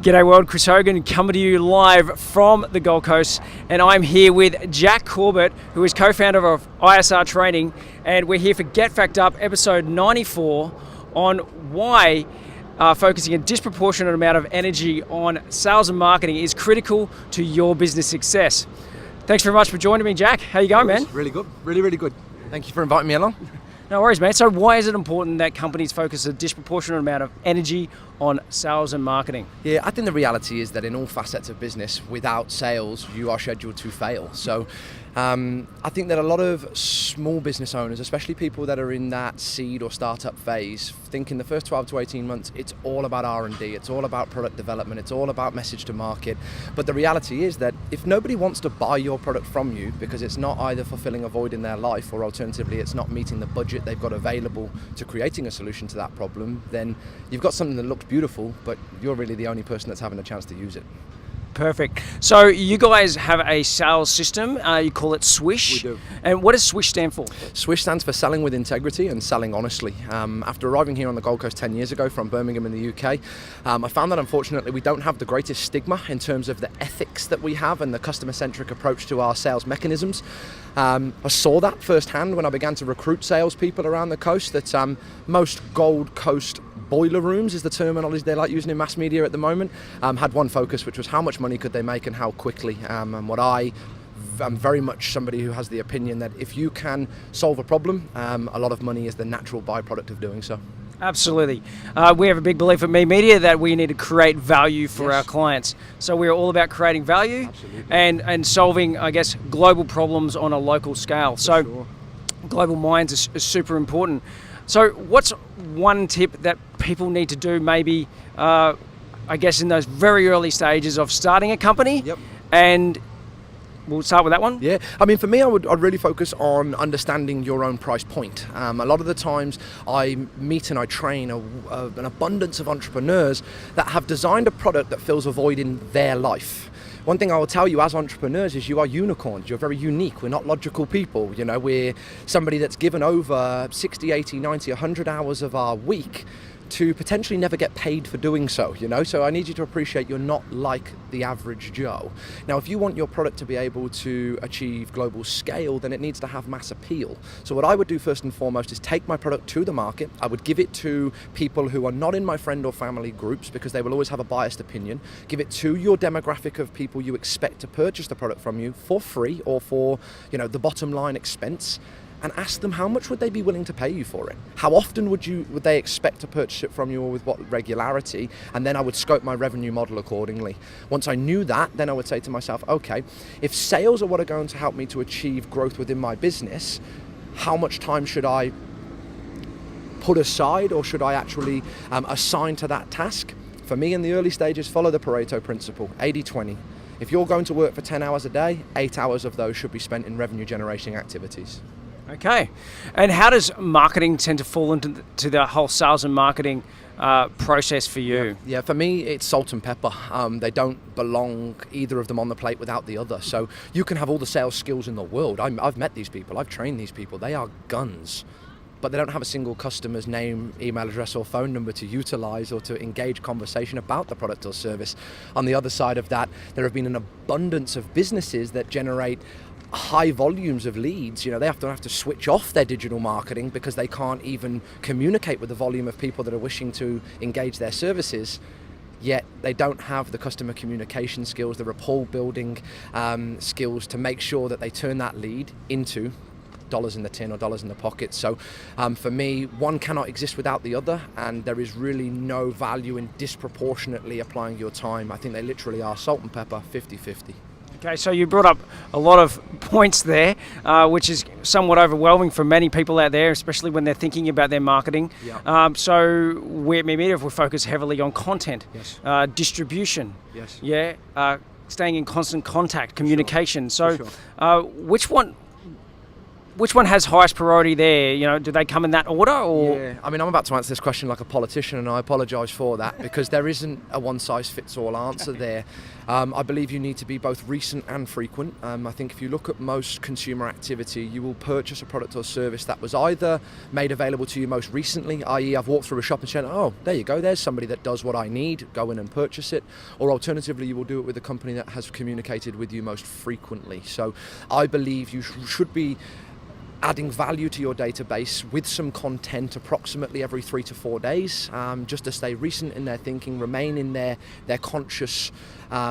G'day world, Chris Hogan coming to you live from the Gold Coast, and I'm here with Jack Corbett, who is co-founder of ISR Training, and we're here for Get Fact Up, episode 94, on why focusing a disproportionate amount of energy on sales and marketing is critical to your business success. Thanks very much for joining me, Jack. How you going, man? Really good, really good. Thank you for inviting me along. No worries, man. So why is it important that companies focus a disproportionate amount of energy on sales and marketing? Yeah, I think the reality is that in all facets of business, without sales, you are scheduled to fail. So I think that a lot of small business owners, especially people that are in that seed or startup phase, think in the first 12 to 18 months, it's all about R&D, it's all about product development, it's all about message to market. But the reality is that if nobody wants to buy your product from you because it's not either fulfilling a void in their life or alternatively it's not meeting the budget they've got available to creating a solution to that problem, then you've got something that looks beautiful, but you're really the only person that's having a chance to use it. Perfect. So you guys have a sales system, you call it Swish. We do. And what does Swish stand for? Swish stands for selling with integrity and selling honestly. After arriving here on the Gold Coast 10 years ago from Birmingham in the UK, I found that unfortunately we don't have the greatest stigma in terms of the ethics that we have and the customer-centric approach to our sales mechanisms. I saw that firsthand when I began to recruit salespeople around the coast, that most Gold Coast boiler rooms is the terminology they like using in mass media at the moment, had one focus, which was how much money could they make and how quickly. And what I'm very much somebody who has the opinion that if you can solve a problem, a lot of money is the natural byproduct of doing so. Absolutely. We have a big belief at MeMedia that we need to create value for our clients. So we're all about creating value and solving, I guess, global problems on a local scale. So global minds is super important. So what's one tip that people need to do maybe, I guess, in those very early stages of starting a company? Yep. And we'll start with that one. Yeah, I mean, for me, I'd really focus on understanding your own price point. A lot of the times I meet and I train an abundance of entrepreneurs that have designed a product that fills a void in their life. One thing I will tell you as entrepreneurs is you are unicorns. You're very unique. We're not logical people. You know, we're somebody that's given over 60, 80, 90, 100 hours of our week to potentially never get paid for doing so, you know? So I need you to appreciate you're not like the average Joe. Now, if you want your product to be able to achieve global scale, then it needs to have mass appeal. So what I would do first and foremost is take my product to the market. I would give it to people who are not in my friend or family groups because they will always have a biased opinion. Give it to your demographic of people you expect to purchase the product from you for free or for, you know, the bottom line expense. And ask them how much would they be willing to pay you for it? How often would they expect to purchase it from you, or with what regularity? And then I would scope my revenue model accordingly. Once I knew that, then I would say to myself, okay, if sales are what are going to help me to achieve growth within my business, how much time should I put aside, or should I actually assign to that task? For me in the early stages, follow the Pareto principle, 80-20. If you're going to work for 10 hours a day, 8 hours of those should be spent in revenue generating activities. Okay. And how does marketing tend to fall into the whole sales and marketing process for you? Yeah, for me, it's salt and pepper. They don't belong, either of them, on the plate without the other. So you can have all the sales skills in the world. I've met these people. I've trained these people. They are guns. But they don't have a single customer's name, email address or phone number to utilize or to engage conversation about the product or service. On the other side of that, there have been an abundance of businesses that generate high volumes of leads. You know, they have to switch off their digital marketing because they can't even communicate with the volume of people that are wishing to engage their services. Yet they don't have the customer communication skills, the rapport building skills to make sure that they turn that lead into dollars in the tin or dollars in the pocket. So for me, one cannot exist without the other, and there is really no value in disproportionately applying your time. I think they literally are salt and pepper, 50-50. Okay, so you brought up a lot of points there, which is somewhat overwhelming for many people out there, especially when they're thinking about their marketing. Yeah. So we're at MeMedia, we focus heavily on content, Yes. Distribution, Yes. staying in constant contact, communication. For So which one which one has highest priority there? You know, do they come in that order, or? Yeah, I mean, I'm about to answer this question like a politician, and I apologise for that because there isn't a one-size-fits-all answer there. I believe you need to be both recent and frequent. I think if you look at most consumer activity, you will purchase a product or service that was either made available to you most recently, i.e. I've walked through a shop and said, oh, there you go, there's somebody that does what I need, go in and purchase it. Or alternatively, you will do it with a company that has communicated with you most frequently. So I believe you should be adding value to your database with some content approximately every 3 to 4 days, just to stay recent in their thinking, remain in their conscious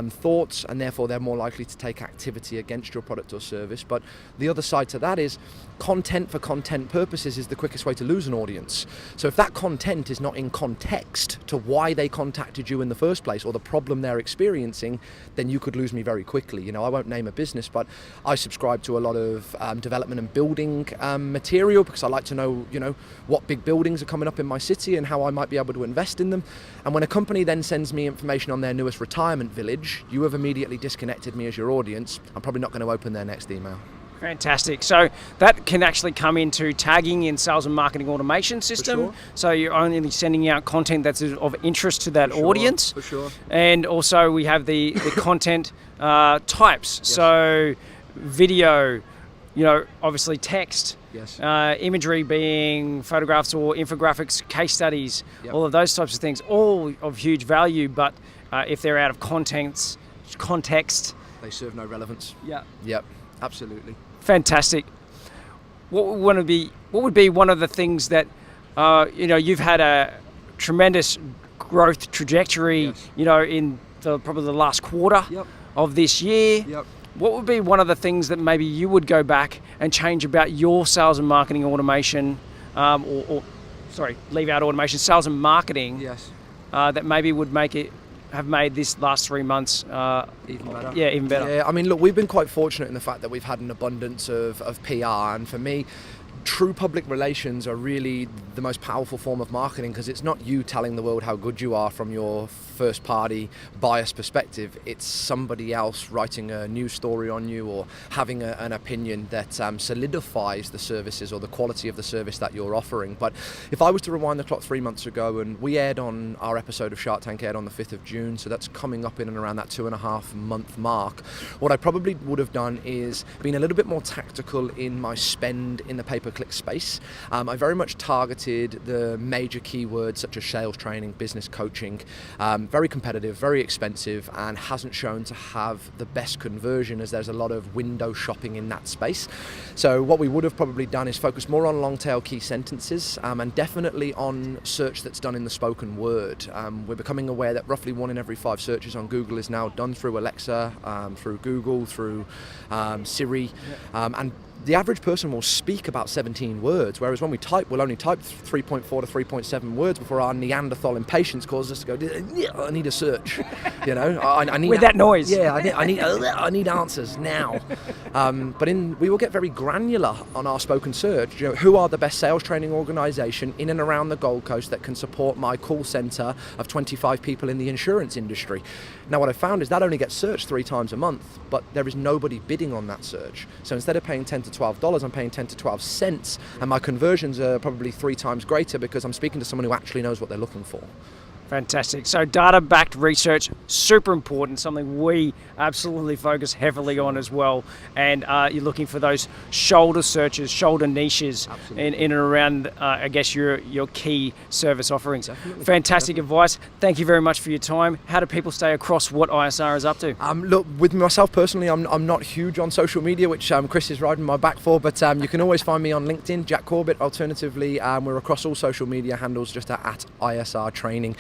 thoughts, and therefore they're more likely to take activity against your product or service. But the other side to that is content for content purposes is the quickest way to lose an audience. So if that content is not in context to why they contacted you in the first place or the problem they're experiencing, then you could lose me very quickly. You know, I won't name a business, but I subscribe to a lot of development and building material because I like to know, you know, what big buildings are coming up in my city and how I might be able to invest in them. And when a company then sends me information on their newest retirement village, you have immediately disconnected me as your audience. I'm probably not going to open their next email. Fantastic. So that can actually come into tagging in sales and marketing automation system. For sure. So you're only sending out content that's of interest to that audience. For sure. And also we have the content types. Yes. So video, you know, obviously text, Yes. Imagery being photographs or infographics, case studies, Yep. all of those types of things, all of huge value. But if they're out of context, They serve no relevance. yeah. Yep. Absolutely. Fantastic. What would be one of the things that you know, you've had a tremendous growth trajectory, Yes. you know, in probably the last quarter Yep. of this year. Yep. What would be one of the things that maybe you would go back and change about your sales and marketing automation, leave out automation, sales and marketing, Yes. that maybe would have made this last 3 months Even better. Yeah, even better. Yeah, I mean, look, we've been quite fortunate in the fact that we've had an abundance of PR, and for me, true public relations are really the most powerful form of marketing because it's not you telling the world how good you are from your first party biased perspective. It's somebody else writing a news story on you or having an opinion that solidifies the services or the quality of the service that you're offering. But if I was to rewind the clock 3 months ago, and we aired on our episode of Shark Tank aired on the 5th of June, so that's coming up in and around that 2.5 month mark, what I probably would have done is been a little bit more tactical in my spend in the pay-per-click space. I very much targeted the major keywords such as sales training, business coaching, very competitive, very expensive, and hasn't shown to have the best conversion as there's a lot of window shopping in that space. So what we would have probably done is focus more on long tail key sentences and definitely on search that's done in the spoken word. We're becoming aware that roughly 1 in every 5 searches on Google is now done through Alexa, through Google, through Siri, and the average person will speak about 17 words, whereas when we type, we'll only type 3.4 to 3.7 words before our Neanderthal impatience causes us to go, I need a search, you know, I need... With that noise. Yeah, I need answers now. But we will get very granular on our spoken search. You know, who are the best sales training organisation in and around the Gold Coast that can support my call centre of 25 people in the insurance industry? Now, what I found is that only gets searched 3 times a month, but there is nobody bidding on that search. So instead of paying $10 to $12, I'm paying 10 to 12 cents, and my conversions are probably 3 times greater because I'm speaking to someone who actually knows what they're looking for. Fantastic. So data-backed research, super important, something we absolutely focus heavily on as well. And you're looking for those shoulder searches, shoulder niches in and around, I guess, your key service offerings. Definitely. Fantastic advice. Thank you very much for your time. How do people stay across what ISR is up to? Look, with myself personally, I'm not huge on social media, which Chris is riding my back for, but you can always find me on LinkedIn, Jack Corbett. Alternatively, we're across all social media handles just at ISR Training.